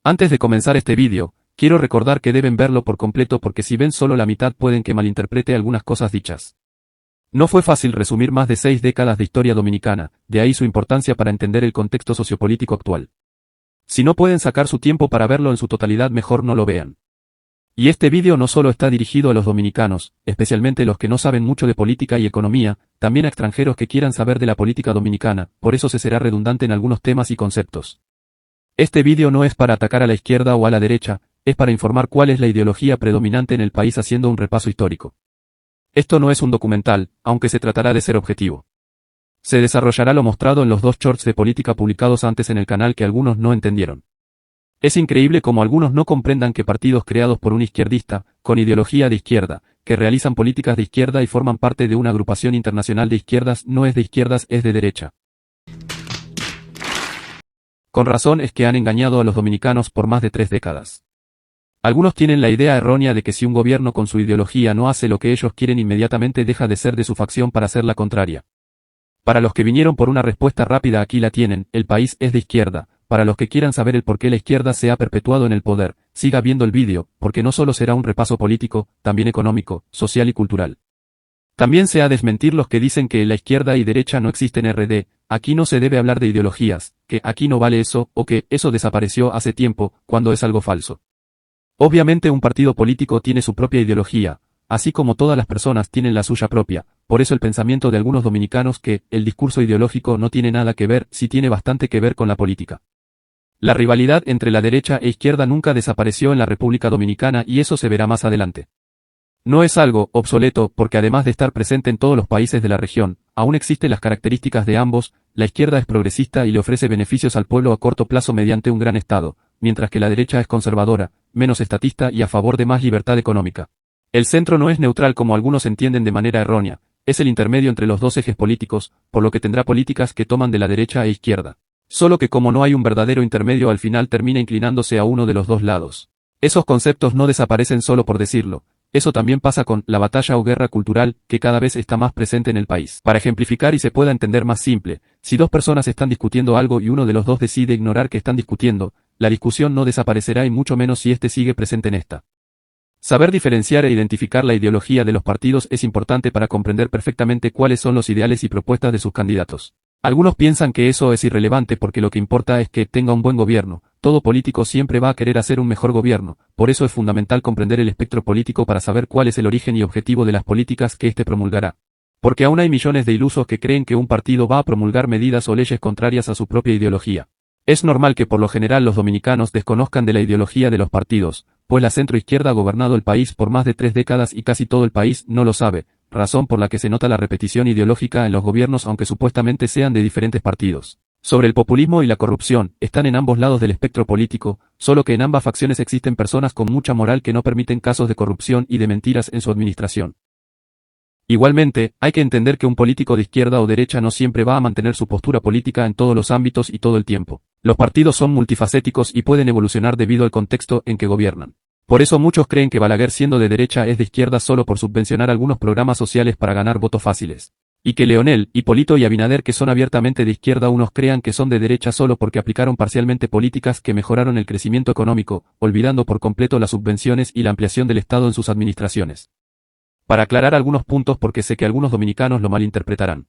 Antes de comenzar este vídeo, quiero recordar que deben verlo por completo porque si ven solo la mitad pueden que malinterprete algunas cosas dichas. No fue fácil resumir más de 6 décadas de historia dominicana, de ahí su importancia para entender el contexto sociopolítico actual. Si no pueden sacar su tiempo para verlo en su totalidad, mejor no lo vean. Y este vídeo no solo está dirigido a los dominicanos, especialmente los que no saben mucho de política y economía, también a extranjeros que quieran saber de la política dominicana, por eso se será redundante en algunos temas y conceptos. Este vídeo no es para atacar a la izquierda o a la derecha, es para informar cuál es la ideología predominante en el país haciendo un repaso histórico. Esto no es un documental, aunque se tratará de ser objetivo. Se desarrollará lo mostrado en los 2 shorts de política publicados antes en el canal que algunos no entendieron. Es increíble cómo algunos no comprendan que partidos creados por un izquierdista, con ideología de izquierda, que realizan políticas de izquierda y forman parte de una agrupación internacional de izquierdas, no es de izquierdas, es de derecha. Con razón es que han engañado a los dominicanos por más de 3 décadas. Algunos tienen la idea errónea de que si un gobierno con su ideología no hace lo que ellos quieren, inmediatamente deja de ser de su facción para hacer la contraria. Para los que vinieron por una respuesta rápida, aquí la tienen: el país es de izquierda. Para los que quieran saber el por qué la izquierda se ha perpetuado en el poder, siga viendo el vídeo, porque no solo será un repaso político, también económico, social y cultural. También se ha desmentir los que dicen que la izquierda y derecha no existen RD, aquí no se debe hablar de ideologías, que aquí no vale eso, o que eso desapareció hace tiempo, cuando es algo falso. Obviamente un partido político tiene su propia ideología, así como todas las personas tienen la suya propia, por eso el pensamiento de algunos dominicanos que el discurso ideológico no tiene nada que ver, sí tiene bastante que ver con la política. La rivalidad entre la derecha e izquierda nunca desapareció en la República Dominicana y eso se verá más adelante. No es algo obsoleto porque además de estar presente en todos los países de la región, aún existen las características de ambos. La izquierda es progresista y le ofrece beneficios al pueblo a corto plazo mediante un gran Estado, mientras que la derecha es conservadora, menos estatista y a favor de más libertad económica. El centro no es neutral como algunos entienden de manera errónea, es el intermedio entre los 2 ejes políticos, por lo que tendrá políticas que toman de la derecha e izquierda. Solo que como no hay un verdadero intermedio, al final termina inclinándose a uno de los 2 lados. Esos conceptos no desaparecen solo por decirlo. Eso también pasa con la batalla o guerra cultural, que cada vez está más presente en el país. Para ejemplificar y se pueda entender más simple, si 2 personas están discutiendo algo y uno de los 2 decide ignorar que están discutiendo, la discusión no desaparecerá y mucho menos si este sigue presente en esta. Saber diferenciar e identificar la ideología de los partidos es importante para comprender perfectamente cuáles son los ideales y propuestas de sus candidatos. Algunos piensan que eso es irrelevante porque lo que importa es que tenga un buen gobierno. Todo político siempre va a querer hacer un mejor gobierno, por eso es fundamental comprender el espectro político para saber cuál es el origen y objetivo de las políticas que éste promulgará. Porque aún hay millones de ilusos que creen que un partido va a promulgar medidas o leyes contrarias a su propia ideología. Es normal que por lo general los dominicanos desconozcan de la ideología de los partidos, pues la centroizquierda ha gobernado el país por más de 3 décadas y casi todo el país no lo sabe, razón por la que se nota la repetición ideológica en los gobiernos aunque supuestamente sean de diferentes partidos. Sobre el populismo y la corrupción, están en ambos lados del espectro político, solo que en ambas facciones existen personas con mucha moral que no permiten casos de corrupción y de mentiras en su administración. Igualmente, hay que entender que un político de izquierda o derecha no siempre va a mantener su postura política en todos los ámbitos y todo el tiempo. Los partidos son multifacéticos y pueden evolucionar debido al contexto en que gobiernan. Por eso muchos creen que Balaguer, siendo de derecha, es de izquierda solo por subvencionar algunos programas sociales para ganar votos fáciles. Y que Leonel, Hipólito y Abinader, que son abiertamente de izquierda, unos crean que son de derecha solo porque aplicaron parcialmente políticas que mejoraron el crecimiento económico, olvidando por completo las subvenciones y la ampliación del Estado en sus administraciones. Para aclarar algunos puntos porque sé que algunos dominicanos lo malinterpretarán.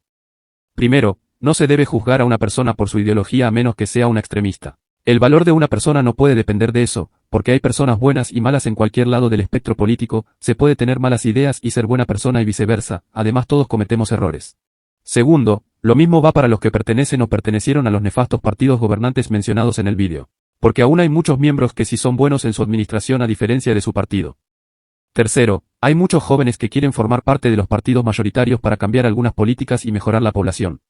Primero, no se debe juzgar a una persona por su ideología a menos que sea una extremista. El valor de una persona no puede depender de eso, porque hay personas buenas y malas en cualquier lado del espectro político, se puede tener malas ideas y ser buena persona y viceversa, además todos cometemos errores. Segundo, lo mismo va para los que pertenecen o pertenecieron a los nefastos partidos gobernantes mencionados en el vídeo. Porque aún hay muchos miembros que sí son buenos en su administración a diferencia de su partido. Tercero, hay muchos jóvenes que quieren formar parte de los partidos mayoritarios para cambiar algunas políticas y mejorar la población.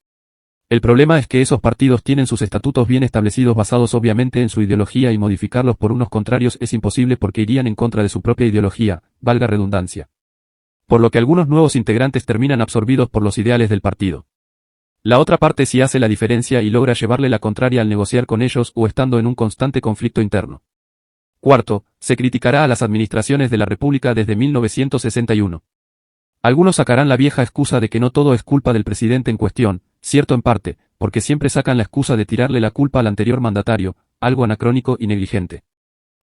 El problema es que esos partidos tienen sus estatutos bien establecidos basados obviamente en su ideología y modificarlos por unos contrarios es imposible porque irían en contra de su propia ideología, valga redundancia. Por lo que algunos nuevos integrantes terminan absorbidos por los ideales del partido. La otra parte sí hace la diferencia y logra llevarle la contraria al negociar con ellos o estando en un constante conflicto interno. Cuarto, se criticará a las administraciones de la República desde 1961. Algunos sacarán la vieja excusa de que no todo es culpa del presidente en cuestión, cierto en parte, porque siempre sacan la excusa de tirarle la culpa al anterior mandatario, algo anacrónico y negligente.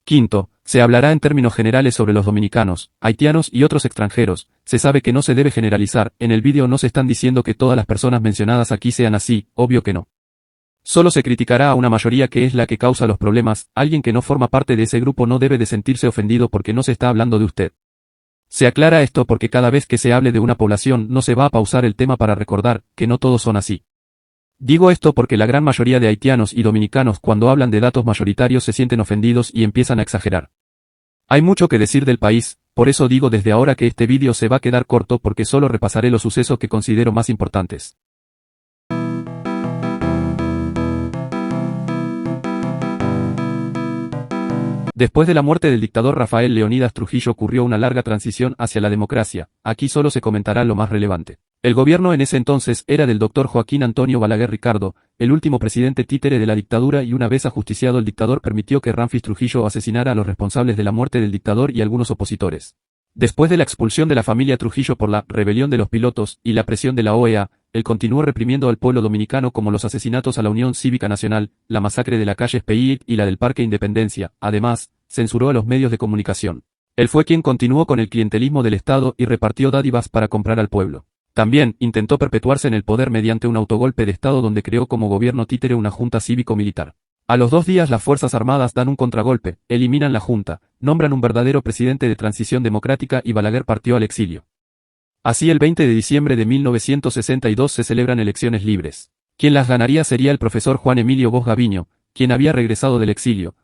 Quinto, se hablará en términos generales sobre los dominicanos, haitianos y otros extranjeros. Se sabe que no se debe generalizar, en el vídeo no se están diciendo que todas las personas mencionadas aquí sean así, obvio que no. Solo se criticará a una mayoría que es la que causa los problemas, alguien que no forma parte de ese grupo no debe de sentirse ofendido porque no se está hablando de usted. Se aclara esto porque cada vez que se hable de una población no se va a pausar el tema para recordar que no todos son así. Digo esto porque la gran mayoría de haitianos y dominicanos cuando hablan de datos mayoritarios se sienten ofendidos y empiezan a exagerar. Hay mucho que decir del país, por eso digo desde ahora que este vídeo se va a quedar corto porque solo repasaré los sucesos que considero más importantes. Después de la muerte del dictador Rafael Leónidas Trujillo ocurrió una larga transición hacia la democracia, aquí solo se comentará lo más relevante. El gobierno en ese entonces era del doctor Joaquín Antonio Balaguer Ricardo, el último presidente títere de la dictadura y una vez ajusticiado el dictador permitió que Ramfis Trujillo asesinara a los responsables de la muerte del dictador y algunos opositores. Después de la expulsión de la familia Trujillo por la rebelión de los pilotos y la presión de la OEA, él continuó reprimiendo al pueblo dominicano como los asesinatos a la Unión Cívica Nacional, la masacre de la calle Espeit y la del Parque Independencia. Además, censuró a los medios de comunicación. Él fue quien continuó con el clientelismo del Estado y repartió dádivas para comprar al pueblo. También intentó perpetuarse en el poder mediante un autogolpe de Estado donde creó como gobierno títere una junta cívico-militar. A los 2 días las Fuerzas Armadas dan un contragolpe, eliminan la junta, nombran un verdadero presidente de transición democrática y Balaguer partió al exilio. Así el 20 de diciembre de 1962 se celebran elecciones libres. Quien las ganaría sería el profesor Juan Emilio Bosch Gaviño, quien había regresado del exilio.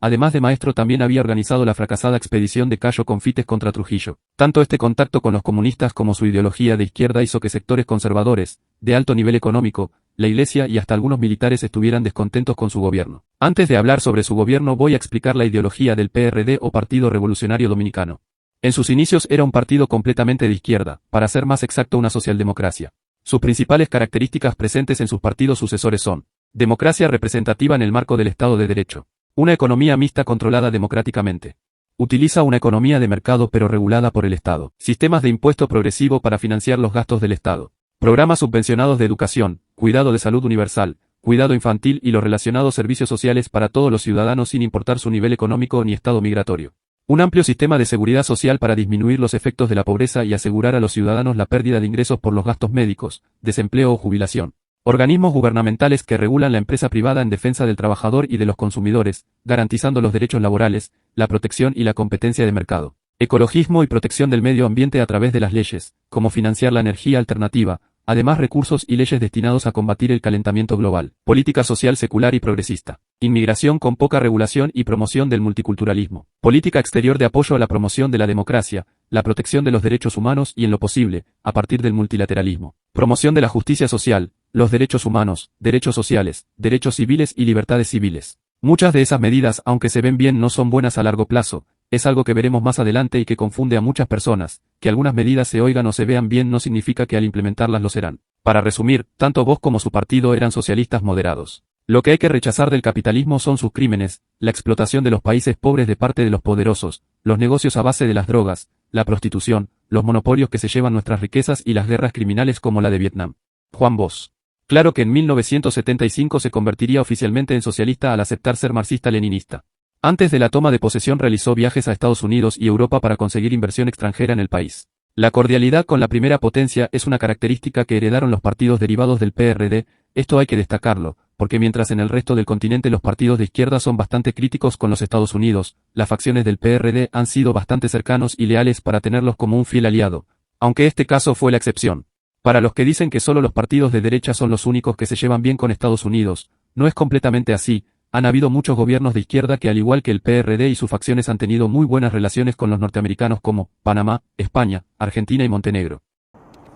Además de maestro también había organizado la fracasada expedición de Cayo Confites contra Trujillo. Tanto este contacto con los comunistas como su ideología de izquierda hizo que sectores conservadores, de alto nivel económico, la iglesia y hasta algunos militares estuvieran descontentos con su gobierno. Antes de hablar sobre su gobierno voy a explicar la ideología del PRD o Partido Revolucionario Dominicano. En sus inicios era un partido completamente de izquierda, para ser más exacto una socialdemocracia. Sus principales características presentes en sus partidos sucesores son: democracia representativa en el marco del Estado de Derecho. Una economía mixta controlada democráticamente. Utiliza una economía de mercado pero regulada por el Estado. Sistemas de impuesto progresivo para financiar los gastos del Estado. Programas subvencionados de educación, cuidado de salud universal, cuidado infantil y los relacionados servicios sociales para todos los ciudadanos sin importar su nivel económico ni estado migratorio. Un amplio sistema de seguridad social para disminuir los efectos de la pobreza y asegurar a los ciudadanos la pérdida de ingresos por los gastos médicos, desempleo o jubilación. Organismos gubernamentales que regulan la empresa privada en defensa del trabajador y de los consumidores, garantizando los derechos laborales, la protección y la competencia de mercado. Ecologismo y protección del medio ambiente a través de las leyes, como financiar la energía alternativa, además recursos y leyes destinados a combatir el calentamiento global. Política social secular y progresista. Inmigración con poca regulación y promoción del multiculturalismo. Política exterior de apoyo a la promoción de la democracia, la protección de los derechos humanos y en lo posible, a partir del multilateralismo. Promoción de la justicia social, los derechos humanos, derechos sociales, derechos civiles y libertades civiles. Muchas de esas medidas, aunque se ven bien, no son buenas a largo plazo, es algo que veremos más adelante y que confunde a muchas personas. Que algunas medidas se oigan o se vean bien no significa que al implementarlas lo serán. Para resumir, tanto Bosch como su partido eran socialistas moderados. Lo que hay que rechazar del capitalismo son sus crímenes, la explotación de los países pobres de parte de los poderosos, los negocios a base de las drogas, la prostitución, los monopolios que se llevan nuestras riquezas y las guerras criminales como la de Vietnam. Juan Bosch. Claro que en 1975 se convertiría oficialmente en socialista al aceptar ser marxista-leninista. Antes de la toma de posesión realizó viajes a Estados Unidos y Europa para conseguir inversión extranjera en el país. La cordialidad con la primera potencia es una característica que heredaron los partidos derivados del PRD, esto hay que destacarlo, porque mientras en el resto del continente los partidos de izquierda son bastante críticos con los Estados Unidos, las facciones del PRD han sido bastante cercanos y leales para tenerlos como un fiel aliado, aunque este caso fue la excepción. Para los que dicen que solo los partidos de derecha son los únicos que se llevan bien con Estados Unidos, no es completamente así. Han habido muchos gobiernos de izquierda que al igual que el PRD y sus facciones han tenido muy buenas relaciones con los norteamericanos como Panamá, España, Argentina y Montenegro.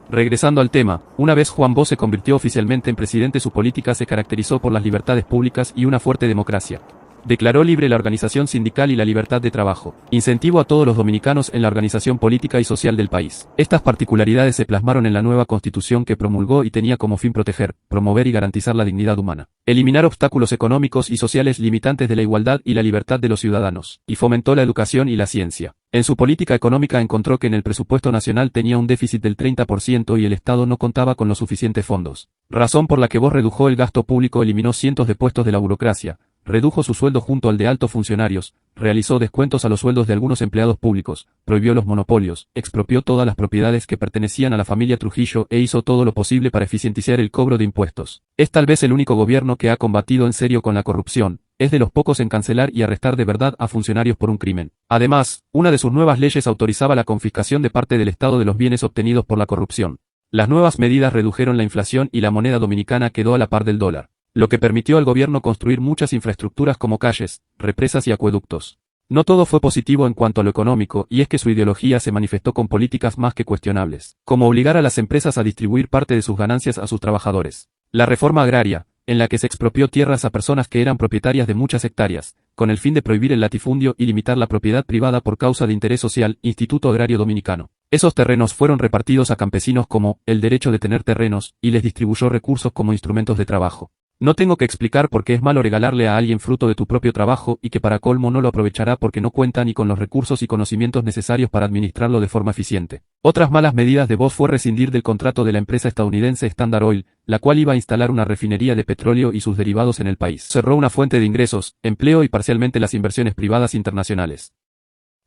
Regresando al tema, una vez Juan Bosch se convirtió oficialmente en presidente, su política se caracterizó por las libertades públicas y una fuerte democracia. Declaró libre la organización sindical y la libertad de trabajo. Incentivo a todos los dominicanos en la organización política y social del país. Estas particularidades se plasmaron en la nueva constitución que promulgó y tenía como fin proteger, promover y garantizar la dignidad humana. Eliminar obstáculos económicos y sociales limitantes de la igualdad y la libertad de los ciudadanos. Y fomentó la educación y la ciencia. En su política económica encontró que en el presupuesto nacional tenía un déficit del 30% y el Estado no contaba con los suficientes fondos. Razón por la que Bosch redujo el gasto público, eliminó cientos de puestos de la burocracia, redujo su sueldo junto al de altos funcionarios, realizó descuentos a los sueldos de algunos empleados públicos, prohibió los monopolios, expropió todas las propiedades que pertenecían a la familia Trujillo e hizo todo lo posible para eficientizar el cobro de impuestos. Es tal vez el único gobierno que ha combatido en serio con la corrupción, es de los pocos en cancelar y arrestar de verdad a funcionarios por un crimen. Además, una de sus nuevas leyes autorizaba la confiscación de parte del Estado de los bienes obtenidos por la corrupción. Las nuevas medidas redujeron la inflación y la moneda dominicana quedó a la par del dólar, lo que permitió al gobierno construir muchas infraestructuras como calles, represas y acueductos. No todo fue positivo en cuanto a lo económico, y es que su ideología se manifestó con políticas más que cuestionables, como obligar a las empresas a distribuir parte de sus ganancias a sus trabajadores. La reforma agraria, en la que se expropió tierras a personas que eran propietarias de muchas hectáreas, con el fin de prohibir el latifundio y limitar la propiedad privada por causa de interés social, Instituto Agrario Dominicano. Esos terrenos fueron repartidos a campesinos como el derecho de tener terrenos, y les distribuyó recursos como instrumentos de trabajo. No tengo que explicar por qué es malo regalarle a alguien fruto de tu propio trabajo y que para colmo no lo aprovechará porque no cuenta ni con los recursos y conocimientos necesarios para administrarlo de forma eficiente. Otras malas medidas de Bosch fue rescindir del contrato de la empresa estadounidense Standard Oil, la cual iba a instalar una refinería de petróleo y sus derivados en el país. Cerró una fuente de ingresos, empleo y parcialmente las inversiones privadas internacionales.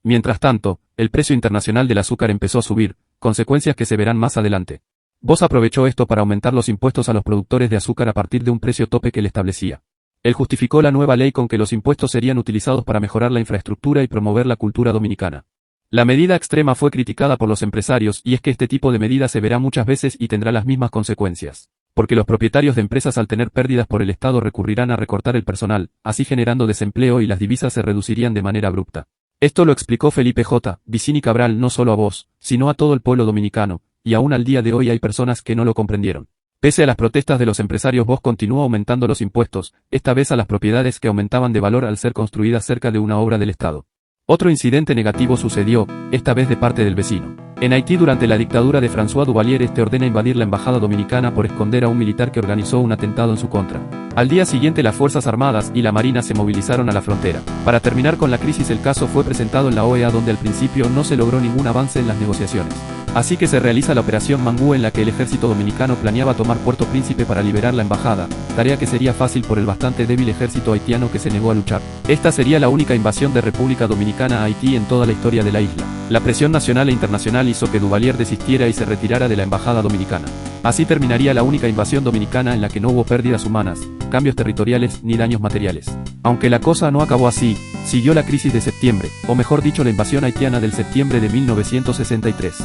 Mientras tanto, el precio internacional del azúcar empezó a subir, consecuencias que se verán más adelante. Bosch aprovechó esto para aumentar los impuestos a los productores de azúcar a partir de un precio tope que él establecía. Él justificó la nueva ley con que los impuestos serían utilizados para mejorar la infraestructura y promover la cultura dominicana. La medida extrema fue criticada por los empresarios y es que este tipo de medida se verá muchas veces y tendrá las mismas consecuencias. Porque los propietarios de empresas al tener pérdidas por el Estado recurrirán a recortar el personal, así generando desempleo y las divisas se reducirían de manera abrupta. Esto lo explicó Felipe J. Vicini Cabral no solo a Bosch, sino a todo el pueblo dominicano, y aún al día de hoy hay personas que no lo comprendieron. Pese a las protestas de los empresarios, Bosch continuó aumentando los impuestos, esta vez a las propiedades que aumentaban de valor al ser construidas cerca de una obra del Estado. Otro incidente negativo sucedió, esta vez de parte del vecino. En Haití durante la dictadura de François Duvalier ordena invadir la embajada dominicana por esconder a un militar que organizó un atentado en su contra. Al día siguiente las Fuerzas Armadas y la Marina se movilizaron a la frontera. Para terminar con la crisis el caso fue presentado en la OEA donde al principio no se logró ningún avance en las negociaciones. Así que se realiza la Operación Mangú en la que el ejército dominicano planeaba tomar Puerto Príncipe para liberar la embajada, tarea que sería fácil por el bastante débil ejército haitiano que se negó a luchar. Esta sería la única invasión de República Dominicana a Haití en toda la historia de la isla. La presión nacional e internacional hizo que Duvalier desistiera y se retirara de la embajada dominicana. Así terminaría la única invasión dominicana en la que no hubo pérdidas humanas, cambios territoriales ni daños materiales. Aunque la cosa no acabó así, siguió la crisis de septiembre, o mejor dicho la invasión haitiana del septiembre de 1963.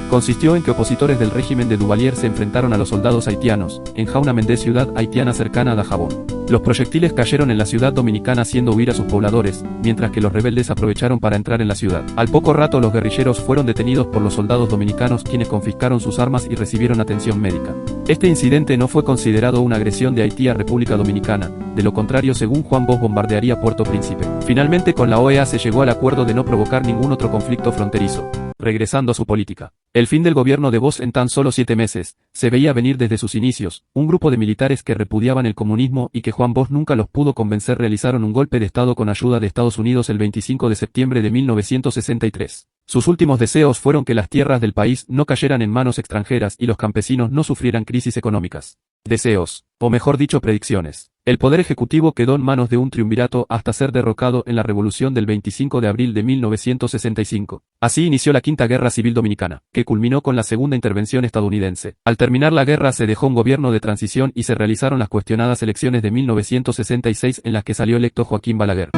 Consistió en que opositores del régimen de Duvalier se enfrentaron a los soldados haitianos, en Jauna Mendez, ciudad haitiana cercana a Dajabón. Los proyectiles cayeron en la ciudad dominicana haciendo huir a sus pobladores, mientras que los rebeldes aprovecharon para entrar en la ciudad. Al poco rato los guerrilleros fueron detenidos por los soldados dominicanos quienes confiscaron sus armas y recibieron atención médica. Este incidente no fue considerado una agresión de Haití a República Dominicana, de lo contrario según Juan Bosch bombardearía Puerto Príncipe. Finalmente con la OEA se llegó al acuerdo de no provocar ningún otro conflicto fronterizo. Regresando a su política. El fin del gobierno de Bosch en tan solo 7 meses, se veía venir desde sus inicios. Un grupo de militares que repudiaban el comunismo y que Juan Bosch nunca los pudo convencer realizaron un golpe de Estado con ayuda de Estados Unidos el 25 de septiembre de 1963. Sus últimos deseos fueron que las tierras del país no cayeran en manos extranjeras y los campesinos no sufrieran crisis económicas. Deseos, o mejor dicho predicciones. El poder ejecutivo quedó en manos de un triunvirato hasta ser derrocado en la revolución del 25 de abril de 1965. Así inició la Quinta Guerra Civil Dominicana, que culminó con la Segunda Intervención estadounidense. Al terminar la guerra se dejó un gobierno de transición y se realizaron las cuestionadas elecciones de 1966 en las que salió electo Joaquín Balaguer.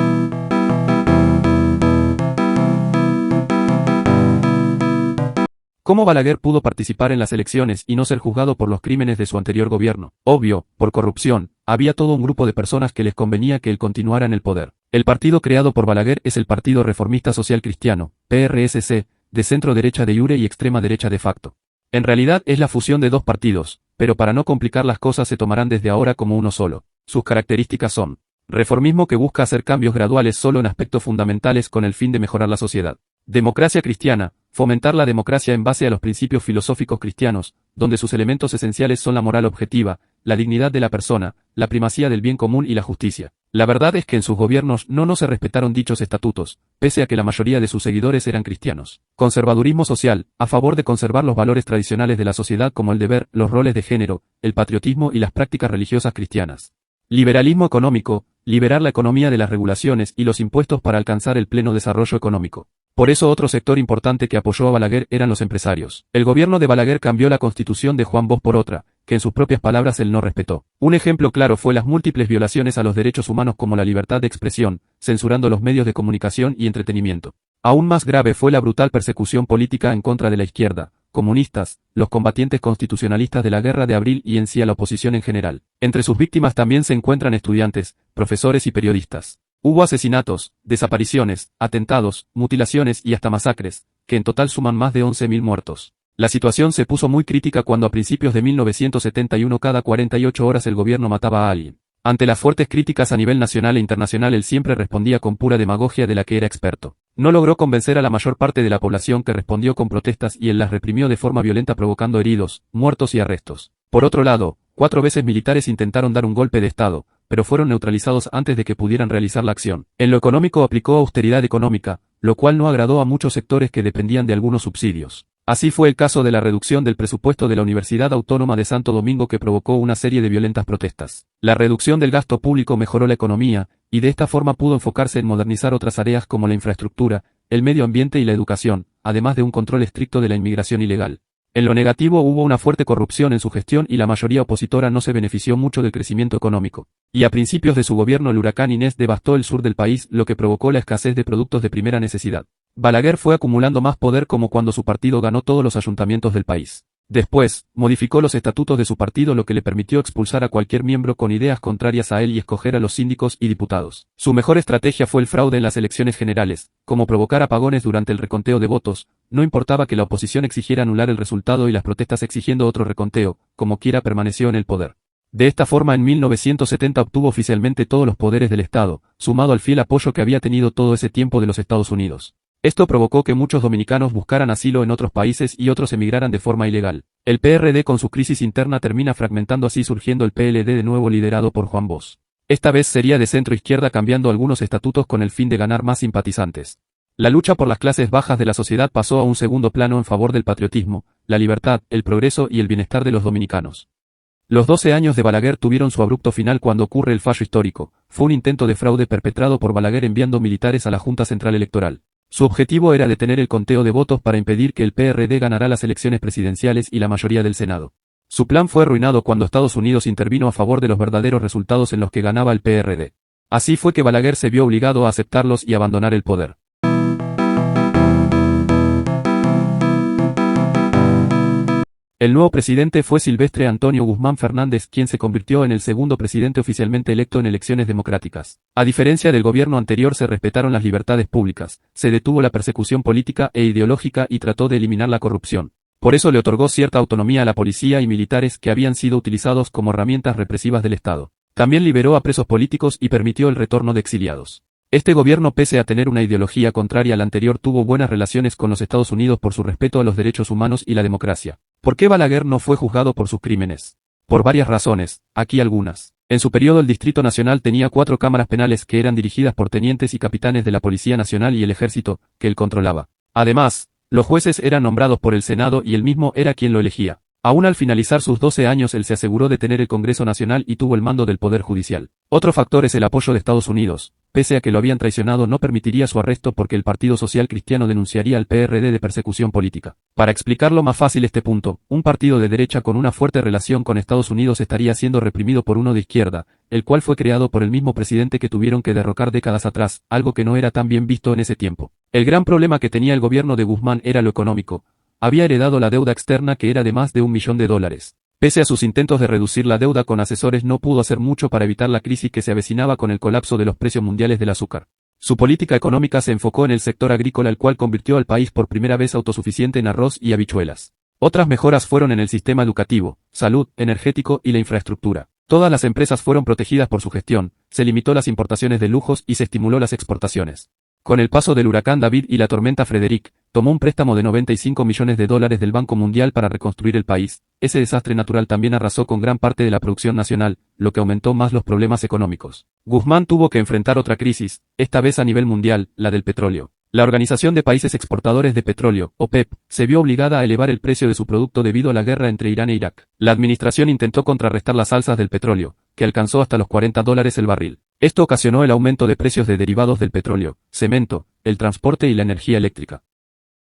¿Cómo Balaguer pudo participar en las elecciones y no ser juzgado por los crímenes de su anterior gobierno? Obvio, por corrupción. Había todo un grupo de personas que les convenía que él continuara en el poder. El partido creado por Balaguer es el Partido Reformista Social Cristiano, PRSC, de centro derecha de jure y extrema derecha de facto. En realidad es la fusión de dos partidos, pero para no complicar las cosas se tomarán desde ahora como uno solo. Sus características son: Reformismo que busca hacer cambios graduales solo en aspectos fundamentales con el fin de mejorar la sociedad. Democracia cristiana, fomentar la democracia en base a los principios filosóficos cristianos, donde sus elementos esenciales son la moral objetiva, la dignidad de la persona, la primacía del bien común y la justicia. La verdad es que en sus gobiernos no se respetaron dichos estatutos, pese a que la mayoría de sus seguidores eran cristianos. Conservadurismo social, a favor de conservar los valores tradicionales de la sociedad como el deber, los roles de género, el patriotismo y las prácticas religiosas cristianas. Liberalismo económico, liberar la economía de las regulaciones y los impuestos para alcanzar el pleno desarrollo económico. Por eso otro sector importante que apoyó a Balaguer eran los empresarios. El gobierno de Balaguer cambió la constitución de Juan Bosch por otra, que en sus propias palabras él no respetó. Un ejemplo claro fue las múltiples violaciones a los derechos humanos como la libertad de expresión, censurando los medios de comunicación y entretenimiento. Aún más grave fue la brutal persecución política en contra de la izquierda, comunistas, los combatientes constitucionalistas de la Guerra de Abril y en sí a la oposición en general. Entre sus víctimas también se encuentran estudiantes, profesores y periodistas. Hubo asesinatos, desapariciones, atentados, mutilaciones y hasta masacres, que en total suman más de 11.000 muertos. La situación se puso muy crítica cuando a principios de 1971 cada 48 horas el gobierno mataba a alguien. Ante las fuertes críticas a nivel nacional e internacional él siempre respondía con pura demagogia de la que era experto. No logró convencer a la mayor parte de la población que respondió con protestas y él las reprimió de forma violenta provocando heridos, muertos y arrestos. Por otro lado, 4 veces militares intentaron dar un golpe de Estado, pero fueron neutralizados antes de que pudieran realizar la acción. En lo económico aplicó austeridad económica, lo cual no agradó a muchos sectores que dependían de algunos subsidios. Así fue el caso de la reducción del presupuesto de la Universidad Autónoma de Santo Domingo que provocó una serie de violentas protestas. La reducción del gasto público mejoró la economía, y de esta forma pudo enfocarse en modernizar otras áreas como la infraestructura, el medio ambiente y la educación, además de un control estricto de la inmigración ilegal. En lo negativo hubo una fuerte corrupción en su gestión y la mayoría opositora no se benefició mucho del crecimiento económico. Y a principios de su gobierno el huracán Inés devastó el sur del país, lo que provocó la escasez de productos de primera necesidad. Balaguer fue acumulando más poder como cuando su partido ganó todos los ayuntamientos del país. Después, modificó los estatutos de su partido lo que le permitió expulsar a cualquier miembro con ideas contrarias a él y escoger a los síndicos y diputados. Su mejor estrategia fue el fraude en las elecciones generales, como provocar apagones durante el reconteo de votos, no importaba que la oposición exigiera anular el resultado y las protestas exigiendo otro reconteo, como quiera permaneció en el poder. De esta forma en 1970 obtuvo oficialmente todos los poderes del Estado, sumado al fiel apoyo que había tenido todo ese tiempo de los Estados Unidos. Esto provocó que muchos dominicanos buscaran asilo en otros países y otros emigraran de forma ilegal. El PRD con su crisis interna termina fragmentando así surgiendo el PLD de nuevo liderado por Juan Bosch. Esta vez sería de centro izquierda cambiando algunos estatutos con el fin de ganar más simpatizantes. La lucha por las clases bajas de la sociedad pasó a un segundo plano en favor del patriotismo, la libertad, el progreso y el bienestar de los dominicanos. Los 12 años de Balaguer tuvieron su abrupto final cuando ocurre el fallo histórico. Fue un intento de fraude perpetrado por Balaguer enviando militares a la Junta Central Electoral. Su objetivo era detener el conteo de votos para impedir que el PRD ganara las elecciones presidenciales y la mayoría del Senado. Su plan fue arruinado cuando Estados Unidos intervino a favor de los verdaderos resultados en los que ganaba el PRD. Así fue que Balaguer se vio obligado a aceptarlos y abandonar el poder. El nuevo presidente fue Silvestre Antonio Guzmán Fernández, quien se convirtió en el segundo presidente oficialmente electo en elecciones democráticas. A diferencia del gobierno anterior se respetaron las libertades públicas, se detuvo la persecución política e ideológica y trató de eliminar la corrupción. Por eso le otorgó cierta autonomía a la policía y militares que habían sido utilizados como herramientas represivas del Estado. También liberó a presos políticos y permitió el retorno de exiliados. Este gobierno, pese a tener una ideología contraria a la anterior, tuvo buenas relaciones con los Estados Unidos por su respeto a los derechos humanos y la democracia. ¿Por qué Balaguer no fue juzgado por sus crímenes? Por varias razones, aquí algunas. En su periodo el Distrito Nacional tenía 4 cámaras penales que eran dirigidas por tenientes y capitanes de la Policía Nacional y el Ejército, que él controlaba. Además, los jueces eran nombrados por el Senado y él mismo era quien lo elegía. Aún al finalizar sus 12 años él se aseguró de tener el Congreso Nacional y tuvo el mando del Poder Judicial. Otro factor es el apoyo de Estados Unidos. Pese a que lo habían traicionado no permitiría su arresto porque el Partido Social Cristiano denunciaría al PRD de persecución política. Para explicarlo más fácil este punto, un partido de derecha con una fuerte relación con Estados Unidos estaría siendo reprimido por uno de izquierda, el cual fue creado por el mismo presidente que tuvieron que derrocar décadas atrás, algo que no era tan bien visto en ese tiempo. El gran problema que tenía el gobierno de Guzmán era lo económico. Había heredado la deuda externa que era de más de $1 millón. Pese a sus intentos de reducir la deuda con asesores no pudo hacer mucho para evitar la crisis que se avecinaba con el colapso de los precios mundiales del azúcar. Su política económica se enfocó en el sector agrícola, el cual convirtió al país por primera vez autosuficiente en arroz y habichuelas. Otras mejoras fueron en el sistema educativo, salud, energético y la infraestructura. Todas las empresas fueron protegidas por su gestión, se limitó las importaciones de lujos y se estimuló las exportaciones. Con el paso del huracán David y la tormenta Frederick, tomó un préstamo de $95 millones del Banco Mundial para reconstruir el país. Ese desastre natural también arrasó con gran parte de la producción nacional, lo que aumentó más los problemas económicos. Guzmán tuvo que enfrentar otra crisis, esta vez a nivel mundial, la del petróleo. La Organización de Países Exportadores de Petróleo, OPEP, se vio obligada a elevar el precio de su producto debido a la guerra entre Irán e Irak. La administración intentó contrarrestar las alzas del petróleo, que alcanzó hasta los $40 el barril. Esto ocasionó el aumento de precios de derivados del petróleo, cemento, el transporte y la energía eléctrica.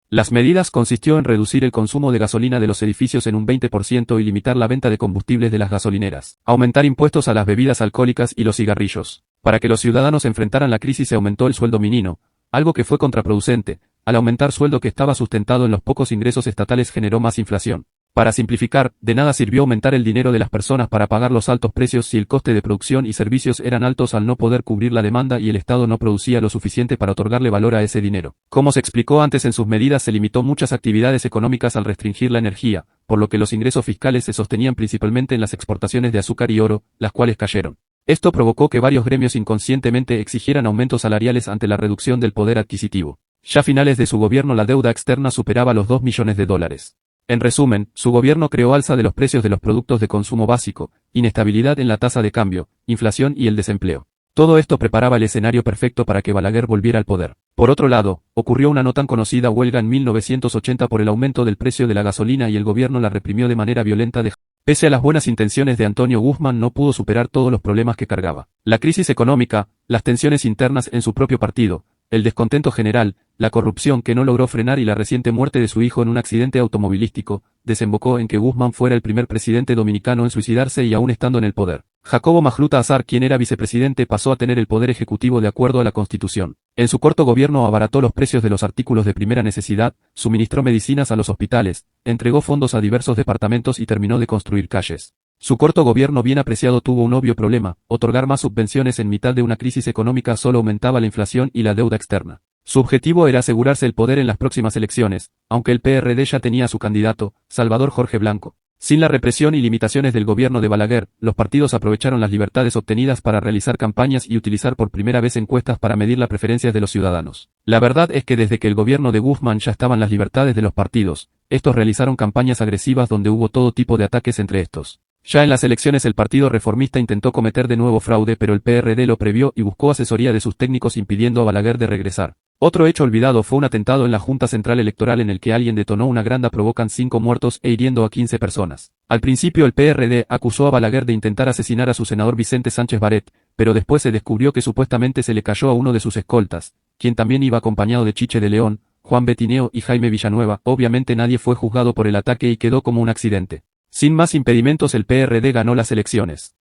Las medidas consistió en reducir el consumo de gasolina de los edificios en un 20% y limitar la venta de combustibles de las gasolineras, aumentar impuestos a las bebidas alcohólicas y los cigarrillos. Para que los ciudadanos enfrentaran la crisis se aumentó el sueldo mínimo, algo que fue contraproducente. Al aumentar sueldo que estaba sustentado en los pocos ingresos estatales generó más inflación. Para simplificar, de nada sirvió aumentar el dinero de las personas para pagar los altos precios si el coste de producción y servicios eran altos al no poder cubrir la demanda y el Estado no producía lo suficiente para otorgarle valor a ese dinero. Como se explicó antes, en sus medidas se limitó muchas actividades económicas al restringir la energía, por lo que los ingresos fiscales se sostenían principalmente en las exportaciones de azúcar y oro, las cuales cayeron. Esto provocó que varios gremios inconscientemente exigieran aumentos salariales ante la reducción del poder adquisitivo. Ya a finales de su gobierno la deuda externa superaba los $2 millones. En resumen, su gobierno creó alza de los precios de los productos de consumo básico, inestabilidad en la tasa de cambio, inflación y el desempleo. Todo esto preparaba el escenario perfecto para que Balaguer volviera al poder. Por otro lado, ocurrió una no tan conocida huelga en 1980 por el aumento del precio de la gasolina y el gobierno la reprimió de manera violenta. Pese a las buenas intenciones de Antonio Guzmán, no pudo superar todos los problemas que cargaba. La crisis económica, las tensiones internas en su propio partido, el descontento general, la corrupción que no logró frenar y la reciente muerte de su hijo en un accidente automovilístico, desembocó en que Guzmán fuera el primer presidente dominicano en suicidarse y aún estando en el poder. Jacobo Magluta Azar, quien era vicepresidente, pasó a tener el poder ejecutivo de acuerdo a la Constitución. En su corto gobierno abarató los precios de los artículos de primera necesidad, suministró medicinas a los hospitales, entregó fondos a diversos departamentos y terminó de construir calles. Su corto gobierno bien apreciado tuvo un obvio problema: otorgar más subvenciones en mitad de una crisis económica solo aumentaba la inflación y la deuda externa. Su objetivo era asegurarse el poder en las próximas elecciones, aunque el PRD ya tenía a su candidato, Salvador Jorge Blanco. Sin la represión y limitaciones del gobierno de Balaguer, los partidos aprovecharon las libertades obtenidas para realizar campañas y utilizar por primera vez encuestas para medir las preferencias de los ciudadanos. La verdad es que desde que el gobierno de Guzmán ya estaban las libertades de los partidos, estos realizaron campañas agresivas donde hubo todo tipo de ataques entre estos. Ya en las elecciones el Partido Reformista intentó cometer de nuevo fraude, pero el PRD lo previó y buscó asesoría de sus técnicos impidiendo a Balaguer de regresar. Otro hecho olvidado fue un atentado en la Junta Central Electoral en el que alguien detonó una granada provocando 5 muertos e hiriendo a 15 personas. Al principio el PRD acusó a Balaguer de intentar asesinar a su senador Vicente Sánchez Baret, pero después se descubrió que supuestamente se le cayó a uno de sus escoltas, quien también iba acompañado de Chiche de León, Juan Betineo y Jaime Villanueva. Obviamente nadie fue juzgado por el ataque y quedó como un accidente. Sin más impedimentos el PRD ganó las elecciones.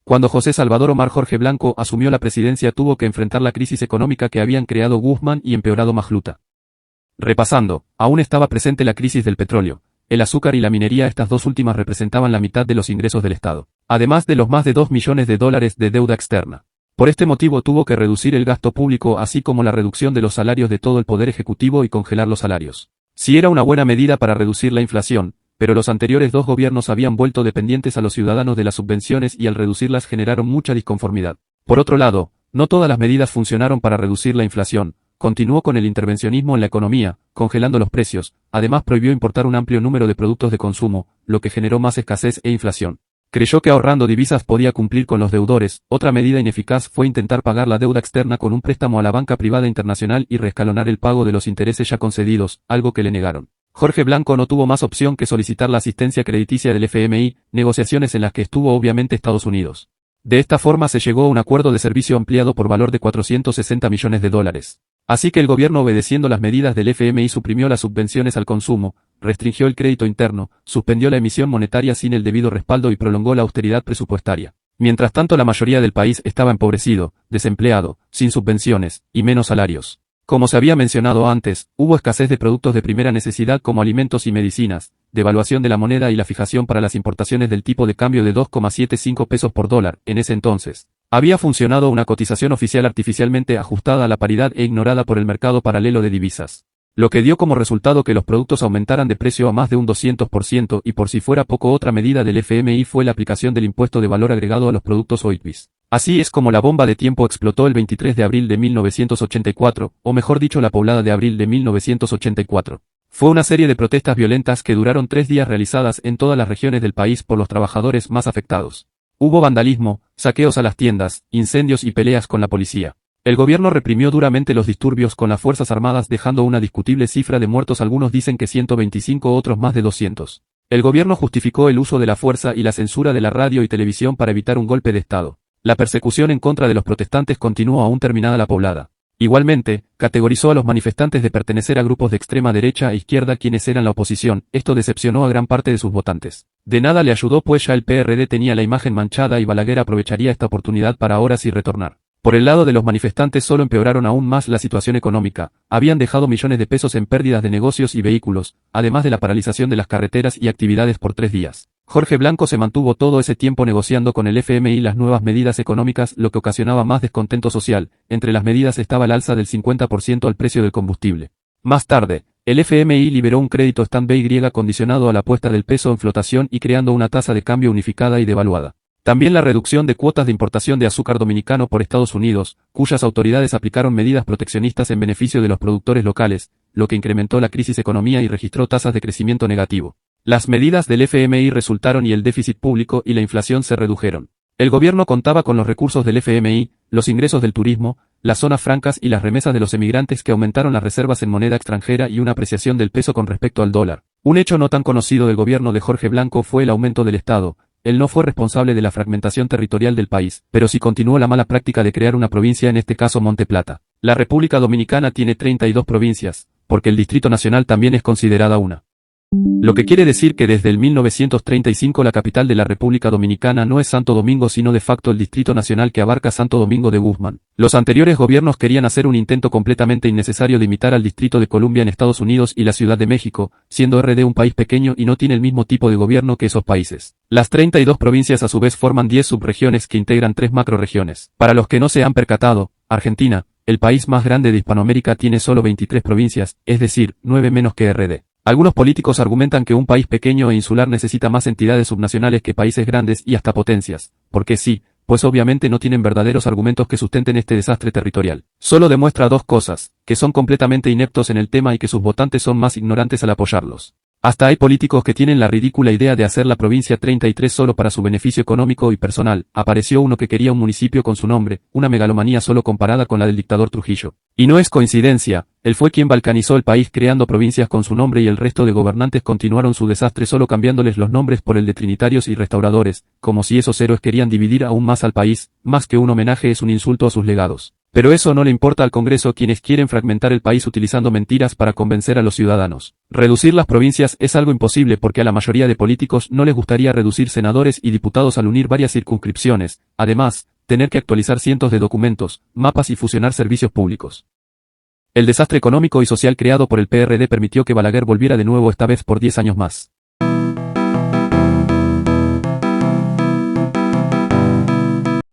Cuando José Salvador Omar Jorge Blanco asumió la presidencia tuvo que enfrentar la crisis económica que habían creado Guzmán y empeorado Magluta. Repasando, aún estaba presente la crisis del petróleo, el azúcar y la minería. Estas dos últimas representaban la mitad de los ingresos del Estado, además de los más de $2 millones de deuda externa. Por este motivo tuvo que reducir el gasto público así como la reducción de los salarios de todo el poder ejecutivo y congelar los salarios. Sí era una buena medida para reducir la inflación, pero los anteriores dos gobiernos habían vuelto dependientes a los ciudadanos de las subvenciones y al reducirlas generaron mucha disconformidad. Por otro lado, no todas las medidas funcionaron para reducir la inflación. Continuó con el intervencionismo en la economía, congelando los precios. Además prohibió importar un amplio número de productos de consumo, lo que generó más escasez e inflación. Creyó que ahorrando divisas podía cumplir con los deudores. Otra medida ineficaz fue intentar pagar la deuda externa con un préstamo a la banca privada internacional y reescalonar el pago de los intereses ya concedidos, algo que le negaron. Jorge Blanco no tuvo más opción que solicitar la asistencia crediticia del FMI, negociaciones en las que estuvo obviamente Estados Unidos. De esta forma se llegó a un acuerdo de servicio ampliado por valor de $460 millones. Así que el gobierno, obedeciendo las medidas del FMI, suprimió las subvenciones al consumo, restringió el crédito interno, suspendió la emisión monetaria sin el debido respaldo y prolongó la austeridad presupuestaria. Mientras tanto la mayoría del país estaba empobrecido, desempleado, sin subvenciones, y menos salarios. Como se había mencionado antes, hubo escasez de productos de primera necesidad como alimentos y medicinas, devaluación de la moneda y la fijación para las importaciones del tipo de cambio de 2,75 pesos por dólar. En ese entonces, había funcionado una cotización oficial artificialmente ajustada a la paridad e ignorada por el mercado paralelo de divisas. lo que dio como resultado que los productos aumentaran de precio a más de un 200% y por si fuera poco otra medida del FMI fue la aplicación del impuesto de valor agregado a los productos OITBIS. Así es como la bomba de tiempo explotó el 23 de abril de 1984, o mejor dicho la poblada de abril de 1984. Fue una serie de protestas violentas que duraron 3 días realizadas en todas las regiones del país por los trabajadores más afectados. Hubo vandalismo, saqueos a las tiendas, incendios y peleas con la policía. El gobierno reprimió duramente los disturbios con las Fuerzas Armadas dejando una discutible cifra de muertos, algunos dicen que 125, otros más de 200. El gobierno justificó el uso de la fuerza y la censura de la radio y televisión para evitar un golpe de Estado. La persecución en contra de los protestantes continuó aún terminada la poblada. Igualmente, categorizó a los manifestantes de pertenecer a grupos de extrema derecha e izquierda quienes eran la oposición, esto decepcionó a gran parte de sus votantes. De nada le ayudó pues ya el PRD tenía la imagen manchada y Balaguer aprovecharía esta oportunidad para ahora sí retornar. Por el lado de los manifestantes solo empeoraron aún más la situación económica, habían dejado millones de pesos en pérdidas de negocios y vehículos, además de la paralización de las carreteras y actividades por 3 días. Jorge Blanco se mantuvo todo ese tiempo negociando con el FMI las nuevas medidas económicas, lo que ocasionaba más descontento social. Entre las medidas estaba el alza del 50% al precio del combustible. Más tarde, el FMI liberó un crédito stand-by condicionado a la puesta del peso en flotación y creando una tasa de cambio unificada y devaluada. También la reducción de cuotas de importación de azúcar dominicano por Estados Unidos, cuyas autoridades aplicaron medidas proteccionistas en beneficio de los productores locales, lo que incrementó la crisis económica y registró tasas de crecimiento negativo. Las medidas del FMI resultaron y el déficit público y la inflación se redujeron. El gobierno contaba con los recursos del FMI, los ingresos del turismo, las zonas francas y las remesas de los emigrantes que aumentaron las reservas en moneda extranjera y una apreciación del peso con respecto al dólar. Un hecho no tan conocido del gobierno de Jorge Blanco fue el aumento del Estado. Él no fue responsable de la fragmentación territorial del país, pero sí continuó la mala práctica de crear una provincia, en este caso Monte Plata. La República Dominicana tiene 32 provincias, porque el Distrito Nacional también es considerada una. Lo que quiere decir que desde el 1935 la capital de la República Dominicana no es Santo Domingo sino de facto el Distrito Nacional que abarca Santo Domingo de Guzmán. Los anteriores gobiernos querían hacer un intento completamente innecesario de imitar al Distrito de Columbia en Estados Unidos y la Ciudad de México, siendo RD un país pequeño y no tiene el mismo tipo de gobierno que esos países. Las 32 provincias a su vez forman 10 subregiones que integran 3 macroregiones. Para los que no se han percatado, Argentina, el país más grande de Hispanoamérica, tiene solo 23 provincias, es decir, 9 menos que RD. Algunos políticos argumentan que un país pequeño e insular necesita más entidades subnacionales que países grandes y hasta potencias, porque sí, pues obviamente no tienen verdaderos argumentos que sustenten este desastre territorial. Solo demuestra dos cosas, que son completamente ineptos en el tema y que sus votantes son más ignorantes al apoyarlos. Hasta hay políticos que tienen la ridícula idea de hacer la provincia 33 solo para su beneficio económico y personal. Apareció uno que quería un municipio con su nombre, una megalomanía solo comparada con la del dictador Trujillo. Y no es coincidencia, él fue quien balcanizó el país creando provincias con su nombre y el resto de gobernantes continuaron su desastre solo cambiándoles los nombres por el de trinitarios y restauradores, como si esos héroes querían dividir aún más al país, más que un homenaje es un insulto a sus legados. Pero eso no le importa al Congreso, quienes quieren fragmentar el país utilizando mentiras para convencer a los ciudadanos. Reducir las provincias es algo imposible porque a la mayoría de políticos no les gustaría reducir senadores y diputados al unir varias circunscripciones, además, tener que actualizar cientos de documentos, mapas y fusionar servicios públicos. El desastre económico y social creado por el PRD permitió que Balaguer volviera de nuevo, esta vez por 10 años más.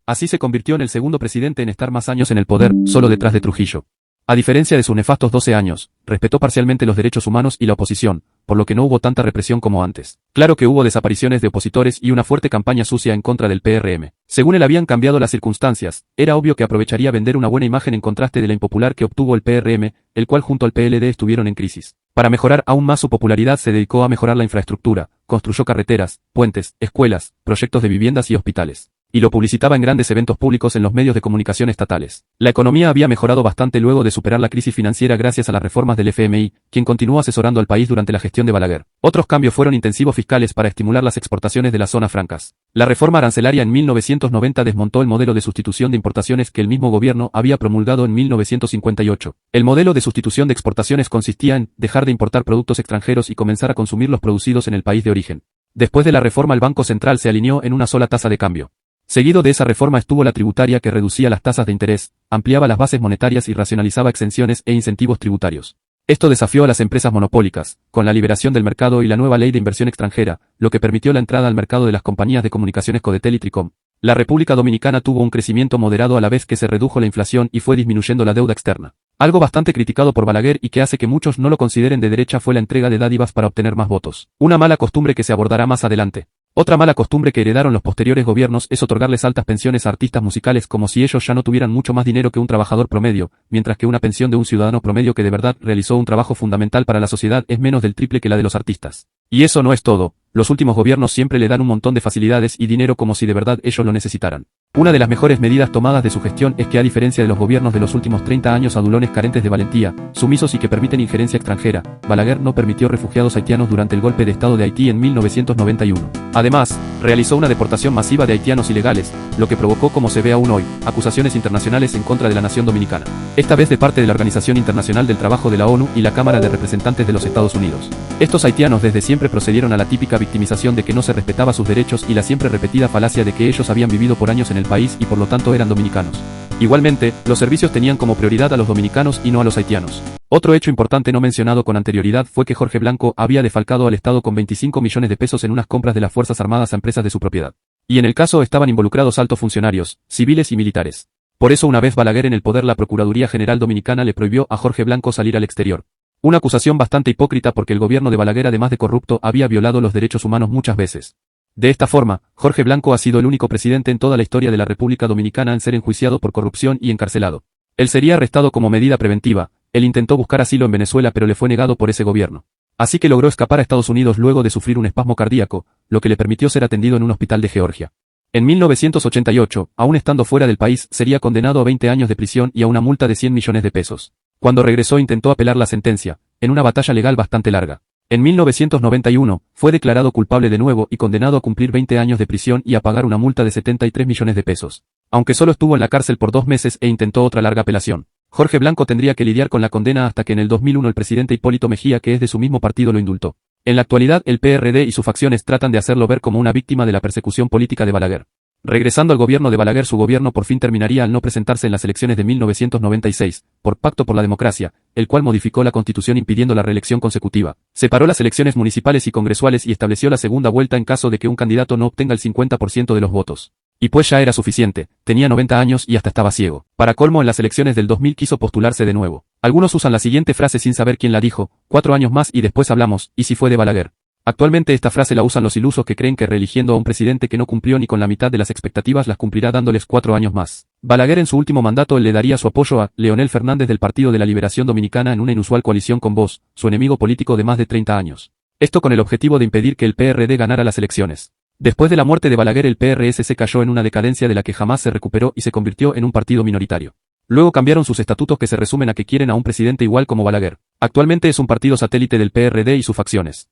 Así se convirtió en el segundo presidente en estar más años en el poder, solo detrás de Trujillo. A diferencia de sus nefastos 12 años, respetó parcialmente los derechos humanos y la oposición, por lo que no hubo tanta represión como antes. Claro que hubo desapariciones de opositores y una fuerte campaña sucia en contra del PRM. Según él habían cambiado las circunstancias, era obvio que aprovecharía vender una buena imagen en contraste de la impopular que obtuvo el PRM, el cual junto al PLD estuvieron en crisis. Para mejorar aún más su popularidad se dedicó a mejorar la infraestructura, construyó carreteras, puentes, escuelas, proyectos de viviendas y hospitales. Y lo publicitaba en grandes eventos públicos en los medios de comunicación estatales. La economía había mejorado bastante luego de superar la crisis financiera gracias a las reformas del FMI, quien continuó asesorando al país durante la gestión de Balaguer. Otros cambios fueron intensivos fiscales para estimular las exportaciones de las zonas francas. La reforma arancelaria en 1990 desmontó el modelo de sustitución de importaciones que el mismo gobierno había promulgado en 1958. El modelo de sustitución de exportaciones consistía en dejar de importar productos extranjeros y comenzar a consumir los producidos en el país de origen. Después de la reforma el Banco Central se alineó en una sola tasa de cambio. Seguido de esa reforma estuvo la tributaria que reducía las tasas de interés, ampliaba las bases monetarias y racionalizaba exenciones e incentivos tributarios. Esto desafió a las empresas monopólicas, con la liberación del mercado y la nueva ley de inversión extranjera, lo que permitió la entrada al mercado de las compañías de comunicaciones Codetel y Tricom. La República Dominicana tuvo un crecimiento moderado a la vez que se redujo la inflación y fue disminuyendo la deuda externa. Algo bastante criticado por Balaguer y que hace que muchos no lo consideren de derecha fue la entrega de dádivas para obtener más votos. Una mala costumbre que se abordará más adelante. Otra mala costumbre que heredaron los posteriores gobiernos es otorgarles altas pensiones a artistas musicales como si ellos ya no tuvieran mucho más dinero que un trabajador promedio, mientras que una pensión de un ciudadano promedio que de verdad realizó un trabajo fundamental para la sociedad es menos del triple que la de los artistas. Y eso no es todo, los últimos gobiernos siempre le dan un montón de facilidades y dinero como si de verdad ellos lo necesitaran. Una de las mejores medidas tomadas de su gestión es que a diferencia de los gobiernos de los últimos 30 años adulones carentes de valentía, sumisos y que permiten injerencia extranjera, Balaguer no permitió refugiados haitianos durante el golpe de Estado de Haití en 1991. Además, realizó una deportación masiva de haitianos ilegales, lo que provocó, como se ve aún hoy, acusaciones internacionales en contra de la nación dominicana. Esta vez de parte de la Organización Internacional del Trabajo de la ONU y la Cámara de Representantes de los Estados Unidos. Estos haitianos desde siempre procedieron a la típica victimización de que no se respetaba sus derechos y la siempre repetida falacia de que ellos habían vivido por años en el país y por lo tanto eran dominicanos. Igualmente, los servicios tenían como prioridad a los dominicanos y no a los haitianos. Otro hecho importante no mencionado con anterioridad fue que Jorge Blanco había defalcado al Estado con 25 millones de pesos en unas compras de las Fuerzas Armadas a empresas de su propiedad. Y en el caso estaban involucrados altos funcionarios, civiles y militares. Por eso una vez Balaguer en el poder la Procuraduría General Dominicana le prohibió a Jorge Blanco salir al exterior. Una acusación bastante hipócrita porque el gobierno de Balaguer además de corrupto había violado los derechos humanos muchas veces. De esta forma, Jorge Blanco ha sido el único presidente en toda la historia de la República Dominicana en ser enjuiciado por corrupción y encarcelado. Él sería arrestado como medida preventiva, él intentó buscar asilo en Venezuela pero le fue negado por ese gobierno. Así que logró escapar a Estados Unidos luego de sufrir un espasmo cardíaco, lo que le permitió ser atendido en un hospital de Georgia. En 1988, aún estando fuera del país, sería condenado a 20 años de prisión y a una multa de 100 millones de pesos. Cuando regresó intentó apelar la sentencia, en una batalla legal bastante larga. En 1991, fue declarado culpable de nuevo y condenado a cumplir 20 años de prisión y a pagar una multa de 73 millones de pesos. Aunque solo estuvo en la cárcel por 2 meses e intentó otra larga apelación. Jorge Blanco tendría que lidiar con la condena hasta que en el 2001 el presidente Hipólito Mejía, que es de su mismo partido, lo indultó. En la actualidad el PRD y sus facciones tratan de hacerlo ver como una víctima de la persecución política de Balaguer. Regresando al gobierno de Balaguer, su gobierno por fin terminaría al no presentarse en las elecciones de 1996, por Pacto por la Democracia, el cual modificó la Constitución impidiendo la reelección consecutiva, separó las elecciones municipales y congresuales y estableció la segunda vuelta en caso de que un candidato no obtenga el 50% de los votos. Y pues ya era suficiente, tenía 90 años y hasta estaba ciego. Para colmo, en las elecciones del 2000 quiso postularse de nuevo. Algunos usan la siguiente frase sin saber quién la dijo: 4 años más y después hablamos, y si fue de Balaguer. Actualmente esta frase la usan los ilusos que creen que reeligiendo a un presidente que no cumplió ni con la mitad de las expectativas las cumplirá dándoles 4 años más. Balaguer en su último mandato le daría su apoyo a Leonel Fernández del Partido de la Liberación Dominicana en una inusual coalición con Vox, su enemigo político de más de 30 años. Esto con el objetivo de impedir que el PRD ganara las elecciones. Después de la muerte de Balaguer el PRSC cayó en una decadencia de la que jamás se recuperó y se convirtió en un partido minoritario. Luego cambiaron sus estatutos que se resumen a que quieren a un presidente igual como Balaguer. Actualmente es un partido satélite del PRD y sus facciones.